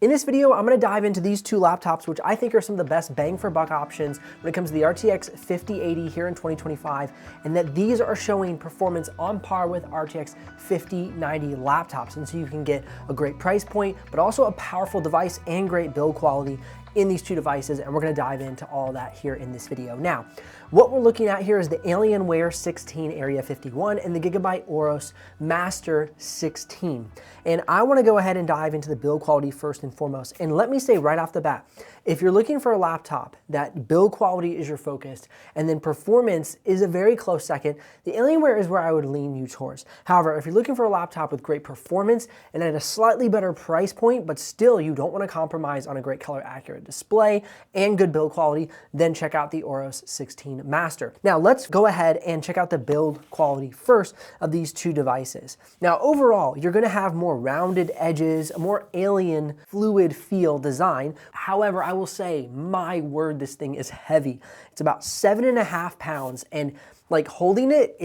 In this video, I'm going to dive into these two laptops, which I think are some of the best bang for buck options when it comes to the RTX 5080 here in 2025, and that these are showing performance on par with RTX 5090 laptops. And so you can get a great price point, but also a powerful device and great build quality in these two devices, and we're going to dive into all that here in this video. Now, what we're looking at here is the Alienware 16 Area 51 and the Gigabyte AORUS Master 16. And I want to go ahead and dive into the build quality first and foremost. And let me say right off the bat, if you're looking for a laptop that build quality is your focus and then performance is a very close second, the Alienware is where I would lean you towards. However, if you're looking for a laptop with great performance and at a slightly better price point, but still you don't want to compromise on a great color accurate display and good build quality, then check out the AORUS 16 Master. Now let's go ahead and check out the build quality first of these two devices. Now overall, you're going to have more rounded edges, a more alien fluid feel design. However, I will say, my word, this thing is heavy. It's about 7.5 pounds, and like holding it,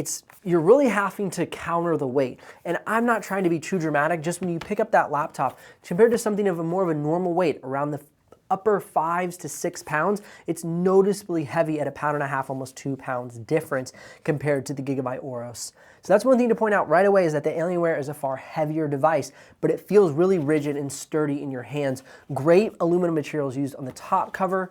you're really having to counter the weight. And I'm not trying to be too dramatic, just when you pick up that laptop, compared to something of a more of a normal weight, around the upper 5 to 6 pounds, it's noticeably heavy at 1.5 pounds, almost 2 pounds difference compared to the Gigabyte AORUS. So that's one thing to point out right away, is that the Alienware is a far heavier device, but it feels really rigid and sturdy in your hands. Great aluminum materials used on the top cover.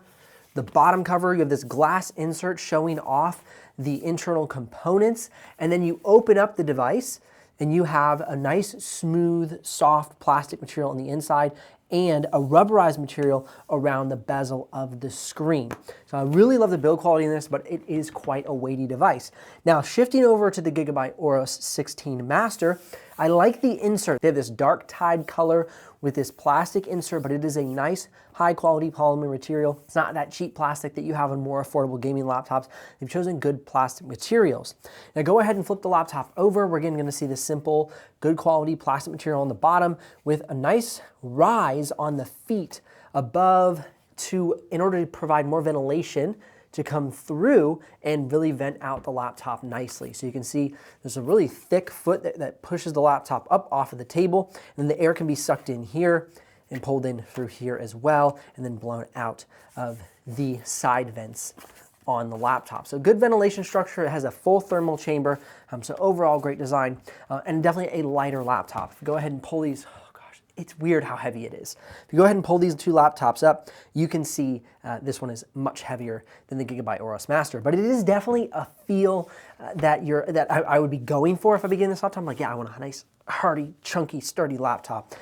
The bottom cover, you have this glass insert showing off the internal components, and then you open up the device and you have a nice, smooth, soft plastic material on the inside and a rubberized material around the bezel of the screen. So I really love the build quality in this, but it is quite a weighty device. Now, shifting over to the Gigabyte AORUS 16 Master, I like the insert. They have this dark tide color with this plastic insert, but it is a nice high quality polymer material. It's not that cheap plastic that you have on more affordable gaming laptops. They've chosen good plastic materials. Now go ahead and flip the laptop over. We're again going to see the simple, good quality plastic material on the bottom with a nice rise on the feet above in order to provide more ventilation to come through and really vent out the laptop nicely. So you can see there's a really thick foot that pushes the laptop up off of the table, and then the air can be sucked in here and pulled in through here as well, and then blown out of the side vents on the laptop. So good ventilation structure. It has a full thermal chamber. So overall great design, and definitely a lighter laptop. If you go ahead and pull these, it's weird how heavy it is. If you go ahead and pull these two laptops up, you can see this one is much heavier than the Gigabyte AORUS Master, but it is definitely a feel that I would be going for if I begin this laptop. I'm like, yeah, I want a nice, hardy, chunky, sturdy laptop.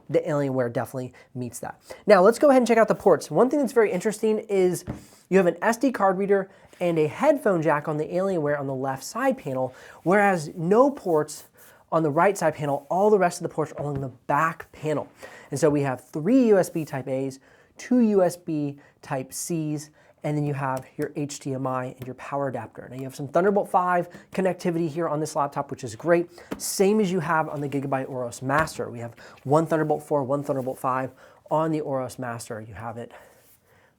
The Alienware definitely meets that. Now let's go ahead and check out the ports. One thing that's very interesting is you have an SD card reader and a headphone jack on the Alienware on the left side panel, whereas no ports on the right side panel. All the rest of the ports are on the back panel. And so we have 3 USB Type A's, 2 USB Type C's, and then you have your HDMI and your power adapter. Now you have some Thunderbolt 5 connectivity here on this laptop, which is great. Same as you have on the Gigabyte AORUS Master. We have one Thunderbolt 4, one Thunderbolt 5 on the AORUS Master. You have it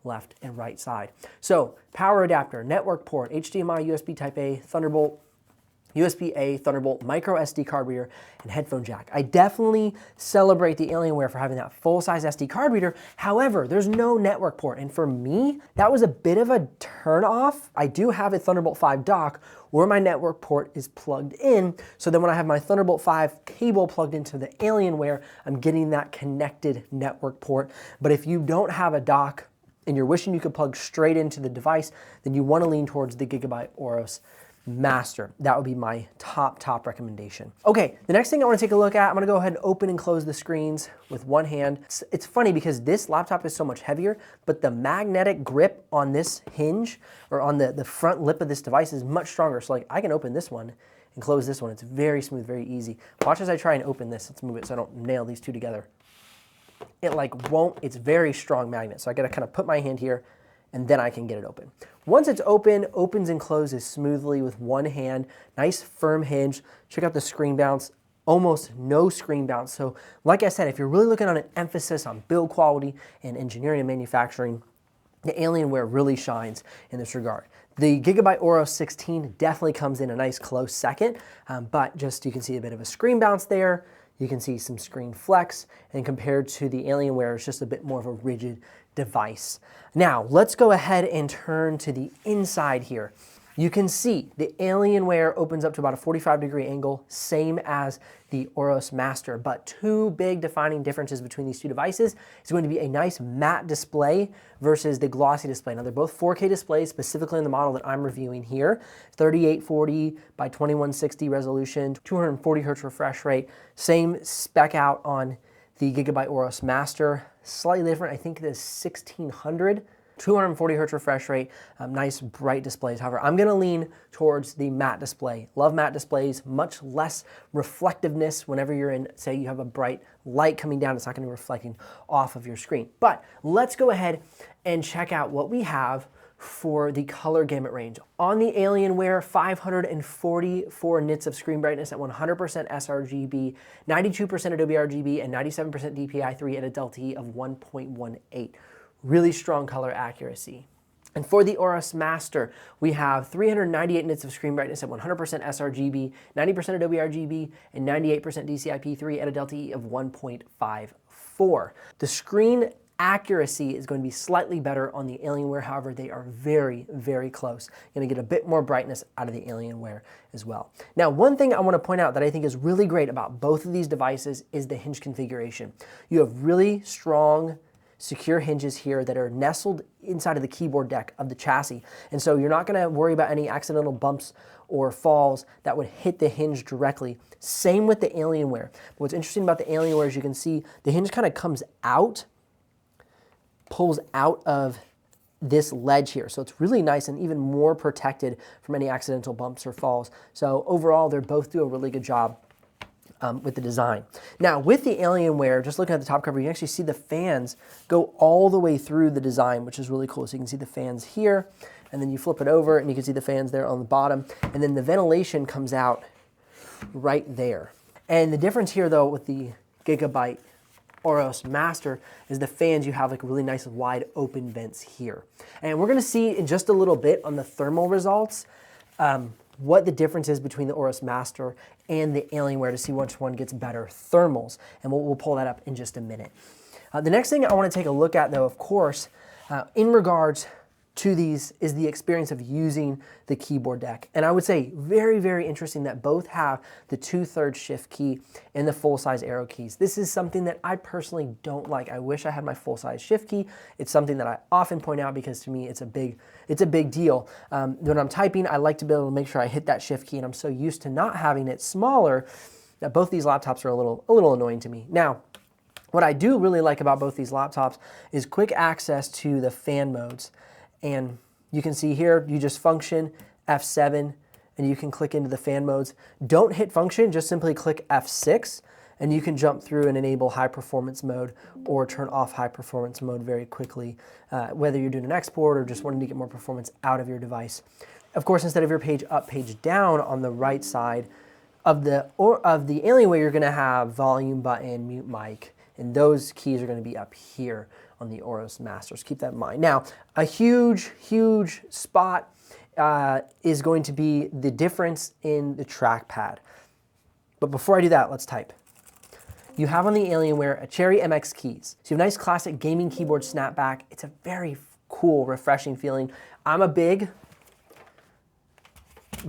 left and right side. So power adapter, network port, HDMI, USB Type A, Thunderbolt, USB-A, Thunderbolt, micro SD card reader, and headphone jack. I definitely celebrate the Alienware for having that full-size SD card reader. However, there's no network port, and for me, that was a bit of a turn-off. I do have a Thunderbolt 5 dock where my network port is plugged in, so then when I have my Thunderbolt 5 cable plugged into the Alienware, I'm getting that connected network port. But if you don't have a dock and you're wishing you could plug straight into the device, then you want to lean towards the Gigabyte AORUS Master. That would be my top recommendation. Okay, the next thing I want to take a look at, I'm going to go ahead and open and close the screens with one hand. It's funny because this laptop is so much heavier, but the magnetic grip on this hinge or on the front lip of this device is much stronger. So like I can open this one and close this one. It's very smooth, very easy. Watch as I try and open this. Let's move it so I don't nail these two together. It like won't, it's very strong magnet. So I got to kind of put my hand here and then I can get it open. Once it's open, opens and closes smoothly with one hand, nice firm hinge. Check out the screen bounce, almost no screen bounce. So like I said, if you're really looking on an emphasis on build quality and engineering and manufacturing, the Alienware really shines in this regard. The Gigabyte AORUS 16 definitely comes in a nice close second, but just you can see a bit of a screen bounce there. You can see some screen flex, and compared to the Alienware, it's just a bit more of a rigid device. Now, let's go ahead and turn to the inside here. You can see the Alienware opens up to about a 45-degree angle, same as the AORUS Master, but two big defining differences between these two devices is going to be a nice matte display versus the glossy display. Now, they're both 4K displays, specifically in the model that I'm reviewing here, 3840 by 2160 resolution, 240 hertz refresh rate, same spec out on the Gigabyte AORUS Master, slightly different, I think it is 1600. 240 hertz refresh rate, nice bright displays. However, I'm gonna lean towards the matte display. Love matte displays, much less reflectiveness whenever you're in, say you have a bright light coming down, it's not gonna be reflecting off of your screen. But let's go ahead and check out what we have for the color gamut range. On the Alienware, 544 nits of screen brightness at 100% sRGB, 92% Adobe RGB, and 97% DPI3 at a delta E of 1.18. Really strong color accuracy. And for the AORUS Master, we have 398 nits of screen brightness at 100% sRGB, 90% Adobe RGB, and 98% DCI-P3 at a delta E of 1.54. The screen accuracy is going to be slightly better on the Alienware, however, they are very, very close. You're gonna get a bit more brightness out of the Alienware as well. Now, one thing I wanna point out that I think is really great about both of these devices is the hinge configuration. You have really strong, secure hinges here that are nestled inside of the keyboard deck of the chassis. And so you're not gonna worry about any accidental bumps or falls that would hit the hinge directly. Same with the Alienware. But what's interesting about the Alienware is you can see the hinge kind of comes out, pulls out of this ledge here. So it's really nice and even more protected from any accidental bumps or falls. So overall, they both do a really good job with the design. Now, with the Alienware, just looking at the top cover, you can actually see the fans go all the way through the design, which is really cool. So you can see the fans here, and then you flip it over, and you can see the fans there on the bottom, and then the ventilation comes out right there. And the difference here, though, with the Gigabyte AORUS Master is the fans, you have like really nice wide open vents here. And we're gonna see in just a little bit on the thermal results what the difference is between the AORUS Master and the Alienware to see which one gets better thermals. And we'll pull that up in just a minute. The next thing I want to take a look at, though, of course, in regards to these is the experience of using the keyboard deck. And I would say very, very interesting that both have the 2/3 shift key and the full-size arrow keys. This is something that I personally don't like. I wish I had my full-size shift key. It's something that I often point out because to me it's a big deal. When I'm typing, I like to be able to make sure I hit that shift key, and I'm so used to not having it smaller that both these laptops are a little annoying to me. Now, what I do really like about both these laptops is quick access to the fan modes. And you can see here, you just function F7 and you can click into the fan modes. Don't hit function, just simply click F6 and you can jump through and enable high performance mode or turn off high performance mode very quickly, whether you're doing an export or just wanting to get more performance out of your device. Of course, instead of your page up, page down on the right side of the Alienware, you're gonna have volume button, mute mic, and those keys are gonna be up here on the AORUS Masters. Keep that in mind. Now, a huge, huge spot is going to be the difference in the trackpad. But before I do that, let's type. You have on the Alienware a Cherry MX keys. So you have a nice classic gaming keyboard snapback. It's a very cool, refreshing feeling. I'm a big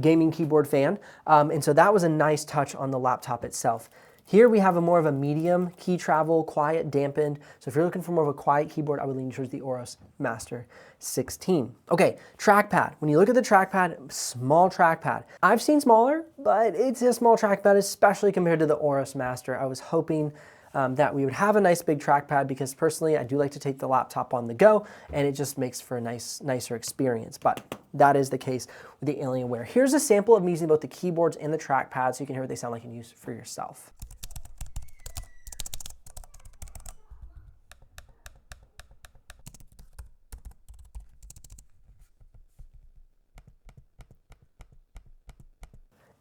gaming keyboard fan, and so that was a nice touch on the laptop itself. Here we have a more of a medium key travel, quiet, dampened. So if you're looking for more of a quiet keyboard, I would lean towards the AORUS Master 16. Okay, trackpad. When you look at the trackpad, small trackpad. I've seen smaller, but it's a small trackpad, especially compared to the AORUS Master. I was hoping that we would have a nice big trackpad because personally, I do like to take the laptop on the go and it just makes for a nicer experience. But that is the case with the Alienware. Here's a sample of me using both the keyboards and the trackpad so you can hear what they sound like and use for yourself.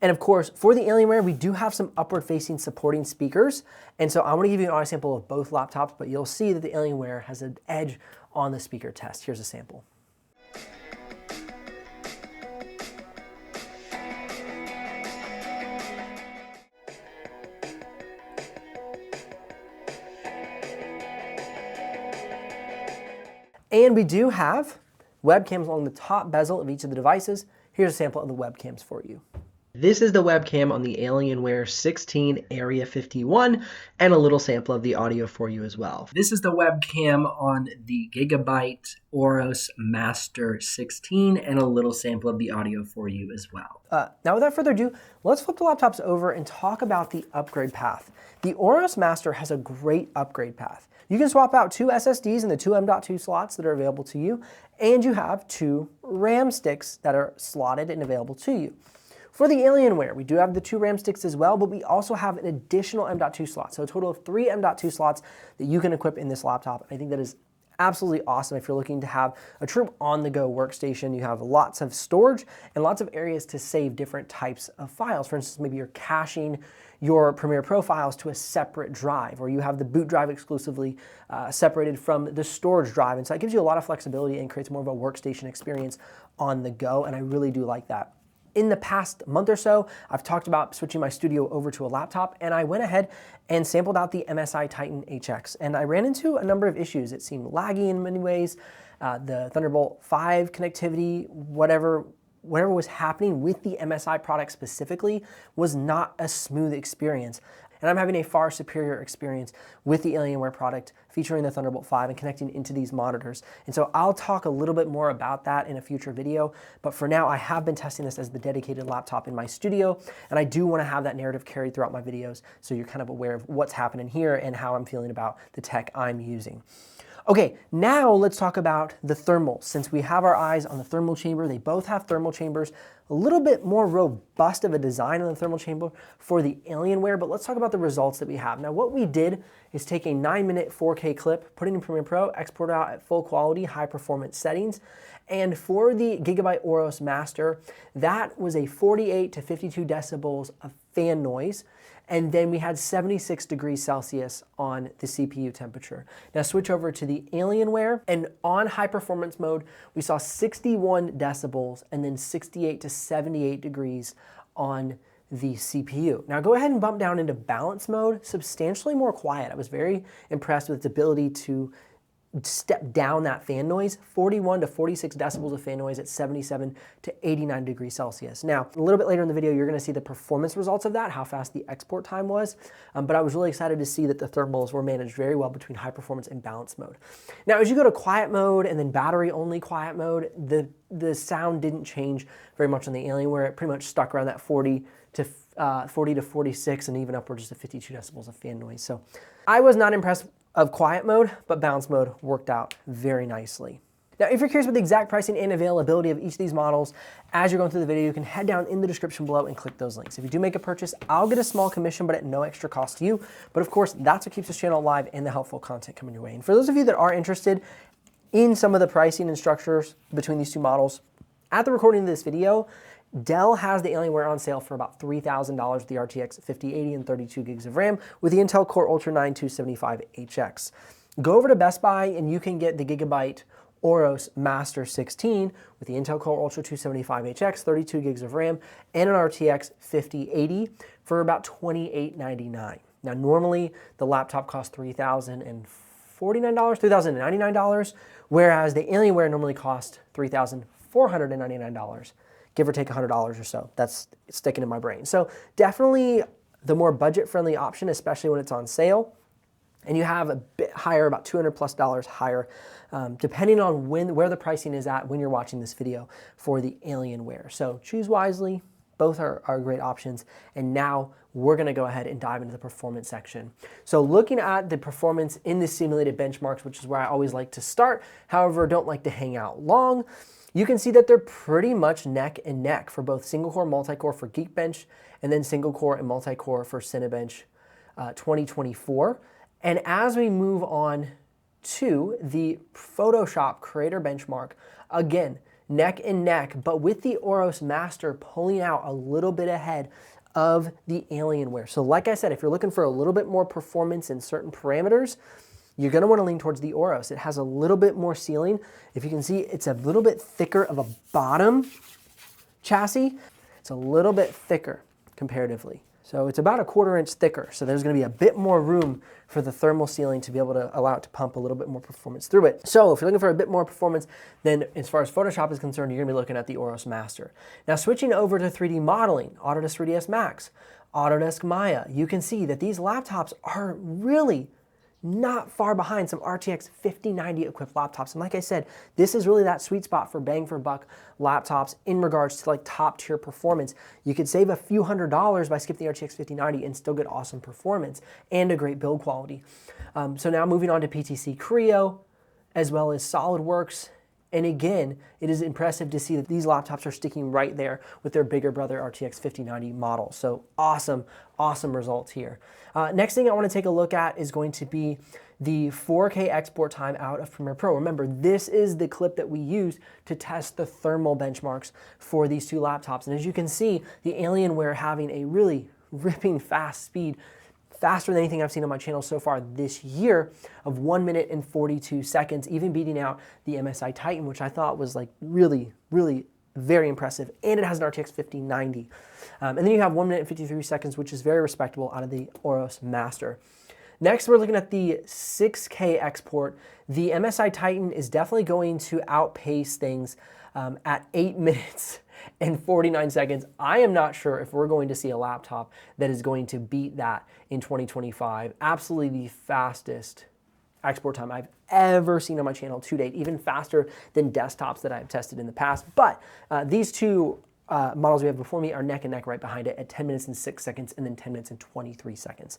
And of course, for the Alienware, we do have some upward-facing supporting speakers. And so I want to give you an audio sample of both laptops, but you'll see that the Alienware has an edge on the speaker test. Here's a sample. And we do have webcams along the top bezel of each of the devices. Here's a sample of the webcams for you. This is the webcam on the Alienware 16 Area 51 and a little sample of the audio for you as well. This is the webcam on the Gigabyte AORUS Master 16 and a little sample of the audio for you as well. Now without further ado, let's flip the laptops over and talk about the upgrade path. The AORUS Master has a great upgrade path. You can swap out 2 SSDs in the 2 M.2 slots that are available to you, and you have 2 RAM sticks that are slotted and available to you. For the Alienware, we do have the 2 RAM sticks as well, but we also have an additional M.2 slot. So a total of 3 M.2 slots that you can equip in this laptop. I think that is absolutely awesome if you're looking to have a true on-the-go workstation. You have lots of storage and lots of areas to save different types of files. For instance, maybe you're caching your Premiere Pro files to a separate drive, or you have the boot drive exclusively separated from the storage drive. And so it gives you a lot of flexibility and creates more of a workstation experience on the go, and I really do like that. In the past month or so, I've talked about switching my studio over to a laptop, and I went ahead and sampled out the MSI Titan HX, and I ran into a number of issues. It seemed laggy in many ways. The Thunderbolt 5 connectivity, whatever was happening with the MSI product specifically was not a smooth experience. And I'm having a far superior experience with the Alienware product featuring the Thunderbolt 5 and connecting into these monitors. And so I'll talk a little bit more about that in a future video, but for now I have been testing this as the dedicated laptop in my studio, and I do want to have that narrative carried throughout my videos so you're kind of aware of what's happening here and how I'm feeling about the tech I'm using. Okay, now let's talk about the thermals. Since we have our eyes on the thermal chamber, they both have thermal chambers, a little bit more robust of a design on the thermal chamber for the Alienware, but let's talk about the results that we have. Now what we did is take a 9-minute 4K clip, put it in Premiere Pro, export it out at full quality, high performance settings, and for the Gigabyte AORUS Master, that was a 48 to 52 decibels of fan noise. And then we had 76 degrees Celsius on the CPU temperature. Now switch over to the Alienware, and on high performance mode, we saw 61 decibels and then 68 to 78 degrees on the CPU. Now go ahead and bump down into balance mode, substantially more quiet. I was very impressed with its ability to step down that fan noise, 41 to 46 decibels of fan noise at 77 to 89 degrees Celsius. Now, a little bit later in the video, you're gonna see the performance results of that, how fast the export time was, but I was really excited to see that the thermals were managed very well between high performance and balance mode. Now, as you go to quiet mode and then battery only quiet mode, the sound didn't change very much on the Alienware. It pretty much stuck around that 40 to 46 and even upwards to 52 decibels of fan noise. So I was not impressed of quiet mode, but balance mode worked out very nicely. Now, if you're curious about the exact pricing and availability of each of these models, as you're going through the video, you can head down in the description below and click those links. If you do make a purchase, I'll get a small commission, but at no extra cost to you. But of course, that's what keeps this channel alive and the helpful content coming your way. And for those of you that are interested in some of the pricing and structures between these two models, at the recording of this video, Dell has the Alienware on sale for about $3,000 with the RTX 5080 and 32 gigs of RAM with the Intel Core Ultra 9 275HX. Go over to Best Buy and you can get the Gigabyte AORUS Master 16 with the Intel Core Ultra 275HX, 32 gigs of RAM, and an RTX 5080 for about $28.99. Now normally the laptop costs $3,049, $3,099, whereas the Alienware normally costs $3,499. Give or take $100 or so. That's sticking in my brain. So definitely the more budget-friendly option, especially when it's on sale. And you have a bit higher, about $200+ higher, depending on where the pricing is at when you're watching this video for the Alienware. So choose wisely. Both are great options. And now we're gonna go ahead and dive into the performance section. So looking at the performance in the simulated benchmarks, which is where I always like to start, however, don't like to hang out long, you can see that they're pretty much neck and neck for both single core, multi-core for Geekbench, and then single core and multi-core for Cinebench 2024. And as we move on to the Photoshop Creator Benchmark, again, neck and neck, but with the AORUS Master pulling out a little bit ahead of the Alienware. So like I said, if you're looking for a little bit more performance in certain parameters, you're gonna wanna lean towards the AORUS. It has a little bit more ceiling. If you can see, it's a little bit thicker of a bottom chassis. It's a little bit thicker comparatively. So it's about a 1/4 inch thicker. So there's gonna be a bit more room for the thermal sealing to be able to allow it to pump a little bit more performance through it. So if you're looking for a bit more performance, then as far as Photoshop is concerned, you're gonna be looking at the AORUS Master. Now switching over to 3D modeling, Autodesk 3ds Max, Autodesk Maya, you can see that these laptops are really not far behind some RTX 5090 equipped laptops. And like I said, this is really that sweet spot for bang for buck laptops in regards to like top tier performance. You could save a few $100s by skipping the RTX 5090 and still get awesome performance and a great build quality. So now moving on to PTC Creo, as well as SolidWorks. And again, it is impressive to see that these laptops are sticking right there with their bigger brother RTX 5090 model. So awesome, awesome results here. Next thing I want to take a look at is going to be the 4K export time out of Premiere Pro. Remember, this is the clip that we used to test the thermal benchmarks for these two laptops. And as you can see, the Alienware having a really ripping fast speed, faster than anything I've seen on my channel so far this year, of 1 minute and 42 seconds, even beating out the MSI Titan, which I thought was like really, really very impressive. And it has an RTX 5090. And then you have 1 minute and 53 seconds, which is very respectable out of the AORUS Master. Next, we're looking at the 6K export. The MSI Titan is definitely going to outpace things at 8 minutes and 49 seconds. I am not sure if we're going to see a laptop that is going to beat that in 2025. Absolutely the fastest export time I've ever seen on my channel to date, even faster than desktops that I've tested in the past. But these two models we have before me are neck and neck right behind it at 10 minutes and 6 seconds and then 10 minutes and 23 seconds.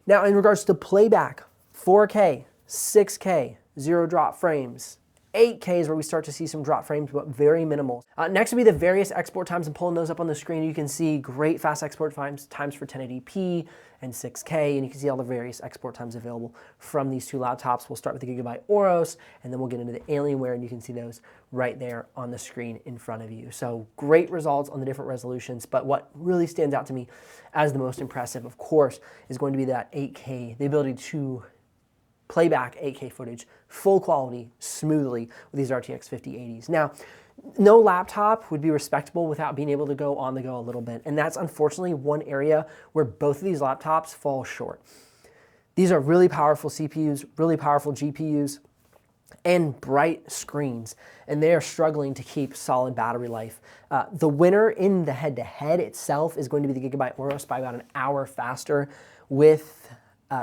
Now, in regards to playback, 4K, 6K, 0 drop frames, 8K is where we start to see some drop frames, but very minimal. Next would be the various export times, and pulling those up on the screen, you can see great fast export times for 1080p and 6K, and you can see all the various export times available from these two laptops. We'll start with the Gigabyte AORUS, and then we'll get into the Alienware, and you can see those right there on the screen in front of you. So great results on the different resolutions, but what really stands out to me as the most impressive, of course, is going to be that 8K, the ability to playback 8K footage, full quality, smoothly with these RTX 5080s. Now, no laptop would be respectable without being able to go on the go a little bit, and that's unfortunately one area where both of these laptops fall short. These are really powerful CPUs, really powerful GPUs, and bright screens, and they are struggling to keep solid battery life. The winner in the head-to-head itself is going to be the Gigabyte AORUS by about an hour faster with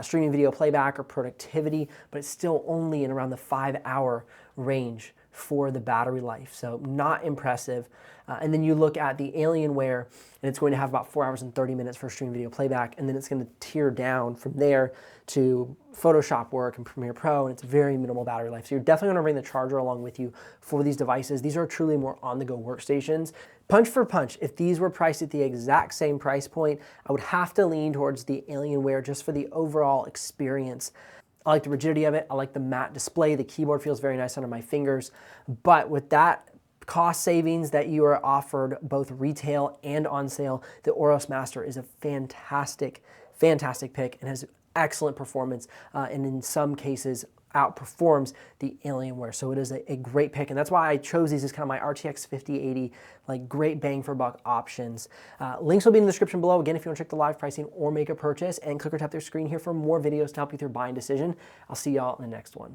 streaming video playback or productivity, but it's still only in around the 5-hour range for the battery life, so not impressive. And then you look at the Alienware, and it's going to have about 4 hours and 30 minutes for streaming video playback, and then it's going to tear down from there to Photoshop work and Premiere Pro, and it's very minimal battery life. So you're definitely going to bring the charger along with you for these devices. These are truly more on-the-go workstations. Punch for punch, if these were priced at the exact same price point, I would have to lean towards the Alienware just for the overall experience. I like the rigidity of it. I like the matte display. The keyboard feels very nice under my fingers. But with that cost savings that you are offered both retail and on sale, the AORUS Master is a fantastic, fantastic pick and has excellent performance, and in some cases outperforms the Alienware. So it is a great pick, and that's why I chose these as kind of my RTX 5080, like great bang for buck options. Links will be in the description below. Again, if you want to check the live pricing or make a purchase, and click or tap their screen here for more videos to help you with your buying decision. I'll see y'all in the next one.